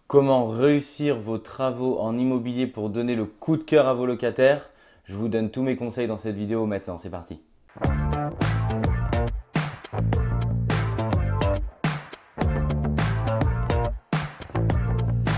Comment réussir vos travaux en immobilier pour donner le coup de cœur à vos locataires? Je vous donne tous mes conseils dans cette vidéo maintenant, c'est parti.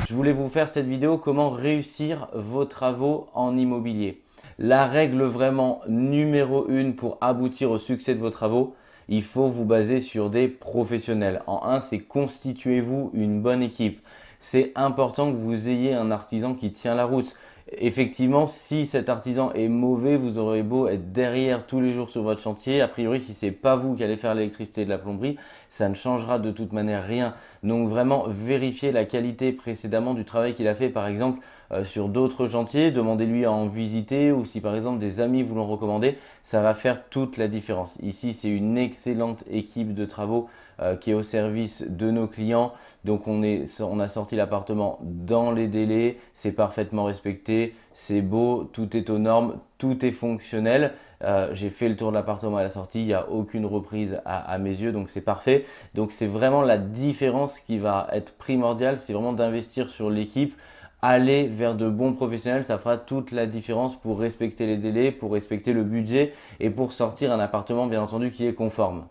Je voulais vous faire cette vidéo comment réussir vos travaux en immobilier. La règle vraiment numéro 1 pour aboutir au succès de vos travaux, il faut vous baser sur des professionnels. En un, c'est constituez-vous une bonne équipe. C'est important que vous ayez un artisan qui tient la route. Effectivement, si cet artisan est mauvais, vous aurez beau être derrière tous les jours sur votre chantier. A priori, si ce n'est pas vous qui allez faire l'électricité et de la plomberie, ça ne changera de toute manière rien. Donc vraiment, vérifiez la qualité précédemment du travail qu'il a fait, par exemple, sur d'autres chantiers. Demandez-lui à en visiter ou si par exemple des amis vous l'ont recommandé, ça va faire toute la différence. Ici, c'est une excellente équipe de travaux qui est au service de nos clients. Donc on a sorti l'appartement dans les délais, c'est parfaitement respecté, c'est beau, tout est aux normes, tout est fonctionnel. J'ai fait le tour de l'appartement à la sortie, il n'y a aucune reprise à mes yeux, donc c'est parfait. Donc c'est vraiment la différence qui va être primordiale, c'est vraiment d'investir sur l'équipe. Aller vers de bons professionnels, ça fera toute la différence pour respecter les délais, pour respecter le budget et pour sortir un appartement bien entendu qui est conforme.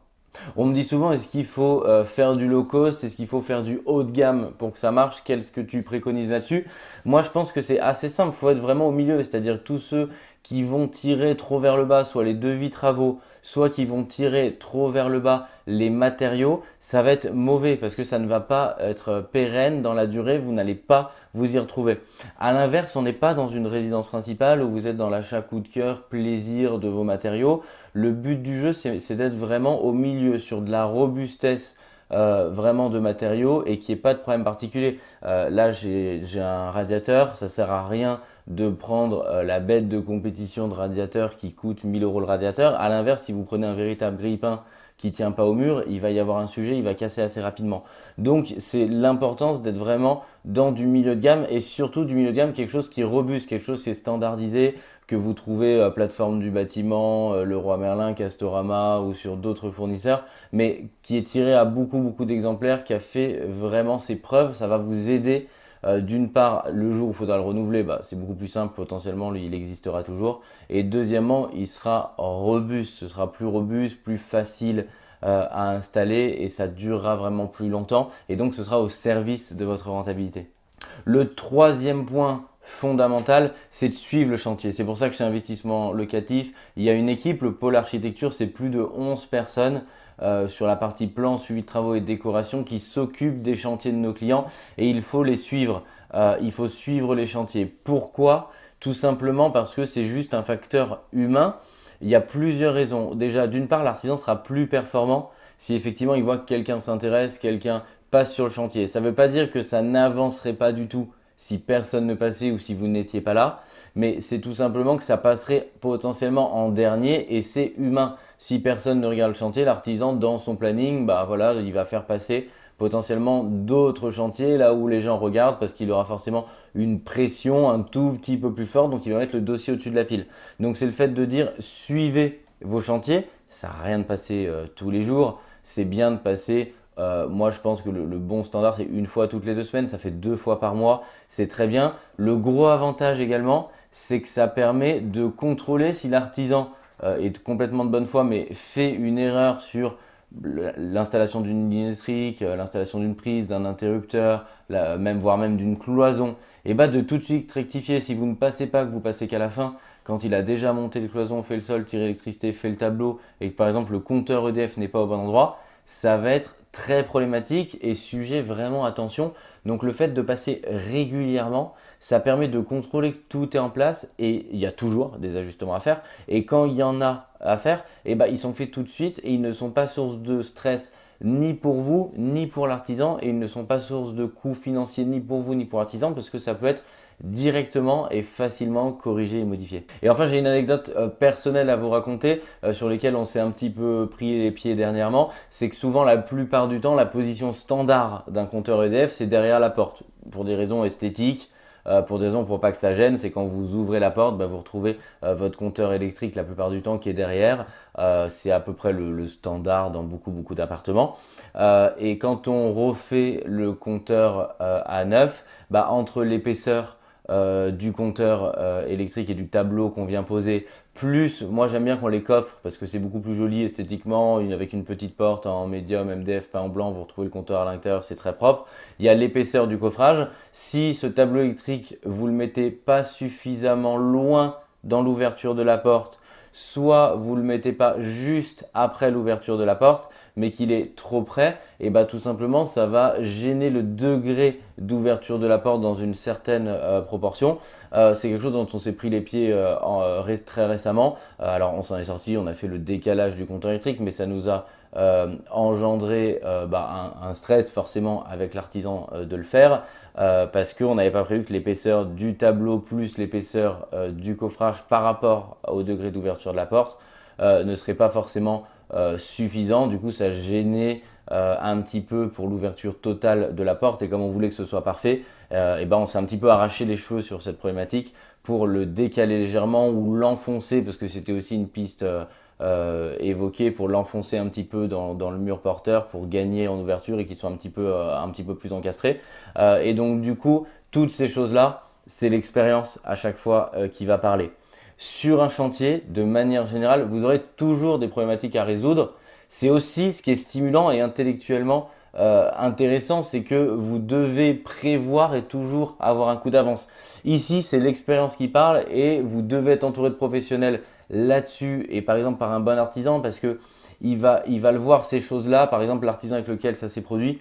On me dit souvent, est-ce qu'il faut faire du low cost, est-ce qu'il faut faire du haut de gamme pour que ça marche? Qu'est-ce que tu préconises là-dessus? Moi, je pense que c'est assez simple, il faut être vraiment au milieu, c'est-à-dire tous ceux qui vont tirer trop vers le bas, soit les devis travaux, soit qui vont tirer trop vers le bas les matériaux, ça va être mauvais parce que ça ne va pas être pérenne dans la durée, vous n'allez pas vous y retrouver. À l'inverse, on n'est pas dans une résidence principale où vous êtes dans l'achat coup de cœur, plaisir de vos matériaux. Le but du jeu, c'est d'être vraiment au milieu, sur de la robustesse vraiment de matériaux et qu'il n'y ait pas de problème particulier. Là, j'ai un radiateur, ça sert à rien de prendre la bête de compétition de radiateur qui coûte 1000 € le radiateur. À l'inverse, si vous prenez un véritable grille-pain qui ne tient pas au mur, il va y avoir un sujet, il va casser assez rapidement. Donc, c'est l'importance d'être vraiment dans du milieu de gamme et surtout du milieu de gamme, quelque chose qui est robuste, quelque chose qui est standardisé, que vous trouvez à plateforme du bâtiment, Leroy Merlin, Castorama ou sur d'autres fournisseurs, mais qui est tiré à beaucoup d'exemplaires, qui a fait vraiment ses preuves. Ça va vous aider. D'une part, le jour où il faudra le renouveler, c'est beaucoup plus simple, potentiellement il existera toujours. Et deuxièmement, il sera robuste, ce sera plus robuste, plus facile à installer et ça durera vraiment plus longtemps. Et donc ce sera au service de votre rentabilité. Le troisième point fondamental, c'est de suivre le chantier. C'est pour ça que chez Investissement Locatif, il y a une équipe, le pôle architecture, c'est plus de 11 personnes sur la partie plan, suivi de travaux et décoration qui s'occupent des chantiers de nos clients et il faut les suivre. Il faut suivre les chantiers. Pourquoi? Tout simplement parce que c'est juste un facteur humain. Il y a plusieurs raisons. Déjà, d'une part, l'artisan sera plus performant si effectivement il voit que quelqu'un s'intéresse, quelqu'un passe sur le chantier. Ça ne veut pas dire que ça n'avancerait pas du tout si personne ne passait ou si vous n'étiez pas là, mais c'est tout simplement que ça passerait potentiellement en dernier et c'est humain. Si personne ne regarde le chantier, l'artisan dans son planning, voilà, il va faire passer potentiellement d'autres chantiers là où les gens regardent parce qu'il aura forcément une pression un tout petit peu plus forte, donc il va mettre le dossier au-dessus de la pile. Donc c'est le fait de dire suivez vos chantiers, ça ne sert à rien de passer tous les jours, c'est bien de passer moi, je pense que le bon standard, c'est une fois toutes les 2 semaines. Ça fait 2 fois par mois. C'est très bien. Le gros avantage également, c'est que ça permet de contrôler si l'artisan est complètement de bonne foi, mais fait une erreur sur l'installation d'une ligne électrique, l'installation d'une prise, d'un interrupteur, voire même d'une cloison. Et de tout de suite rectifier. Si vous ne passez pas, que vous passez qu'à la fin, quand il a déjà monté les cloisons, fait le sol, tiré l'électricité, fait le tableau, et que par exemple le compteur EDF n'est pas au bon endroit, ça va être très problématique et sujet vraiment attention. Donc le fait de passer régulièrement, ça permet de contrôler que tout est en place et il y a toujours des ajustements à faire. Et quand il y en a à faire, ils sont faits tout de suite et ils ne sont pas source de stress ni pour vous, ni pour l'artisan et ils ne sont pas source de coûts financiers ni pour vous, ni pour l'artisan parce que ça peut être directement et facilement corrigé et modifié. Et enfin, j'ai une anecdote personnelle à vous raconter sur lesquelles on s'est un petit peu pris les pieds dernièrement. C'est que souvent, la plupart du temps, la position standard d'un compteur EDF, c'est derrière la porte pour des raisons esthétiques. pour des raisons pour pas que ça gêne. C'est quand vous ouvrez la porte, vous retrouvez votre compteur électrique la plupart du temps qui est derrière. C'est à peu près le standard dans beaucoup d'appartements. Et quand on refait le compteur à neuf, entre l'épaisseur du compteur électrique et du tableau qu'on vient poser, plus, moi j'aime bien qu'on les coffre parce que c'est beaucoup plus joli esthétiquement, avec une petite porte en médium, MDF, peint en blanc, vous retrouvez le compteur à l'intérieur, c'est très propre. Il y a l'épaisseur du coffrage. Si ce tableau électrique, vous le mettez pas suffisamment loin dans l'ouverture de la porte, soit vous ne le mettez pas juste après l'ouverture de la porte, mais qu'il est trop près, et tout simplement ça va gêner le degré d'ouverture de la porte dans une certaine proportion. C'est quelque chose dont on s'est pris les pieds très récemment. Alors on s'en est sorti, on a fait le décalage du compteur électrique, mais ça nous a engendré un stress forcément avec l'artisan de le faire. Parce qu'on n'avait pas prévu que l'épaisseur du tableau plus l'épaisseur du coffrage par rapport au degré d'ouverture de la porte ne serait pas forcément suffisant. Du coup, ça gênait un petit peu pour l'ouverture totale de la porte. Et comme on voulait que ce soit parfait, on s'est un petit peu arraché les cheveux sur cette problématique pour le décaler légèrement ou l'enfoncer, parce que c'était aussi une piste évoquée, pour l'enfoncer un petit peu dans le mur porteur pour gagner en ouverture et qu'il soit un petit peu plus encastré. Et donc du coup, toutes ces choses-là, c'est l'expérience à chaque fois qui va parler. Sur un chantier, de manière générale, vous aurez toujours des problématiques à résoudre. C'est aussi ce qui est stimulant et intellectuellement intéressant, c'est que vous devez prévoir et toujours avoir un coup d'avance. Ici, c'est l'expérience qui parle et vous devez être entouré de professionnels là-dessus, et par exemple par un bon artisan, parce que il va le voir ces choses-là. Par exemple, l'artisan avec lequel ça s'est produit,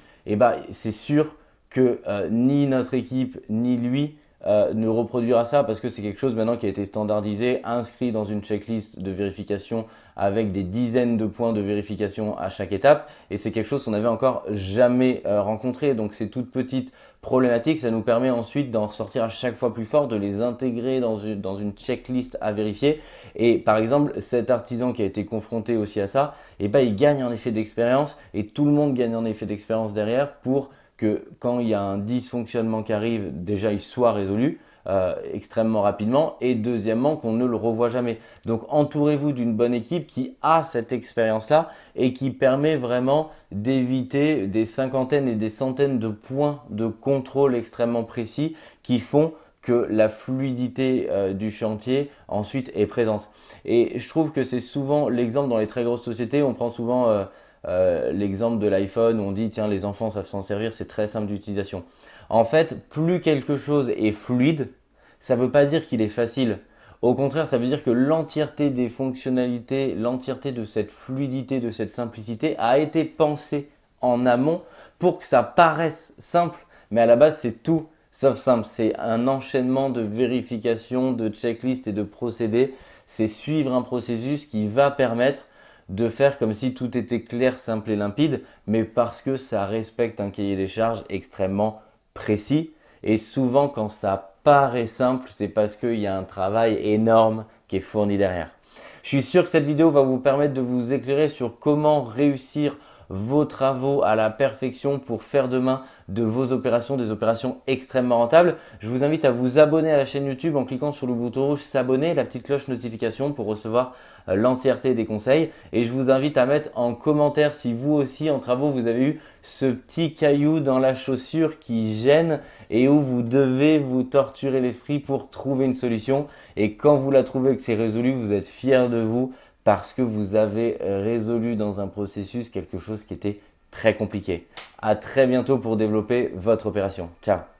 c'est sûr que ni notre équipe ni lui ne reproduira ça, parce que c'est quelque chose maintenant qui a été standardisé, inscrit dans une checklist de vérification avec des dizaines de points de vérification à chaque étape, et c'est quelque chose qu'on n'avait encore jamais rencontré. Donc ces toutes petites problématiques, ça nous permet ensuite d'en ressortir à chaque fois plus fort, de les intégrer dans une checklist à vérifier. Et par exemple, cet artisan qui a été confronté aussi à ça, il gagne en effet d'expérience, et tout le monde gagne en effet d'expérience derrière, pour que quand il y a un dysfonctionnement qui arrive, déjà il soit résolu extrêmement rapidement, et deuxièmement qu'on ne le revoit jamais. Donc entourez-vous d'une bonne équipe qui a cette expérience-là et qui permet vraiment d'éviter des cinquantaines et des centaines de points de contrôle extrêmement précis qui font que la fluidité du chantier ensuite est présente. Et je trouve que c'est souvent l'exemple dans les très grosses sociétés. On prend souvent l'exemple de l'iPhone où on dit tiens, les enfants savent s'en servir, c'est très simple d'utilisation. En fait, plus quelque chose est fluide, ça ne veut pas dire qu'il est facile. Au contraire, ça veut dire que l'entièreté des fonctionnalités, l'entièreté de cette fluidité, de cette simplicité a été pensée en amont pour que ça paraisse simple. Mais à la base, c'est tout sauf simple. C'est un enchaînement de vérifications, de checklists et de procédés. C'est suivre un processus qui va permettre de faire comme si tout était clair, simple et limpide, mais parce que ça respecte un cahier des charges extrêmement précis. Et souvent, quand ça paraît simple, c'est parce qu'il y a un travail énorme qui est fourni derrière. Je suis sûr que cette vidéo va vous permettre de vous éclairer sur comment réussir vos travaux à la perfection pour faire demain de vos opérations des opérations extrêmement rentables. Je vous invite à vous abonner à la chaîne YouTube en cliquant sur le bouton rouge s'abonner et la petite cloche notification pour recevoir l'entièreté des conseils. Et je vous invite à mettre en commentaire si vous aussi en travaux vous avez eu ce petit caillou dans la chaussure qui gêne et où vous devez vous torturer l'esprit pour trouver une solution. Et quand vous la trouvez et que c'est résolu, vous êtes fier de vous parce que vous avez résolu dans un processus quelque chose qui était très compliqué. À très bientôt pour développer votre opération. Ciao!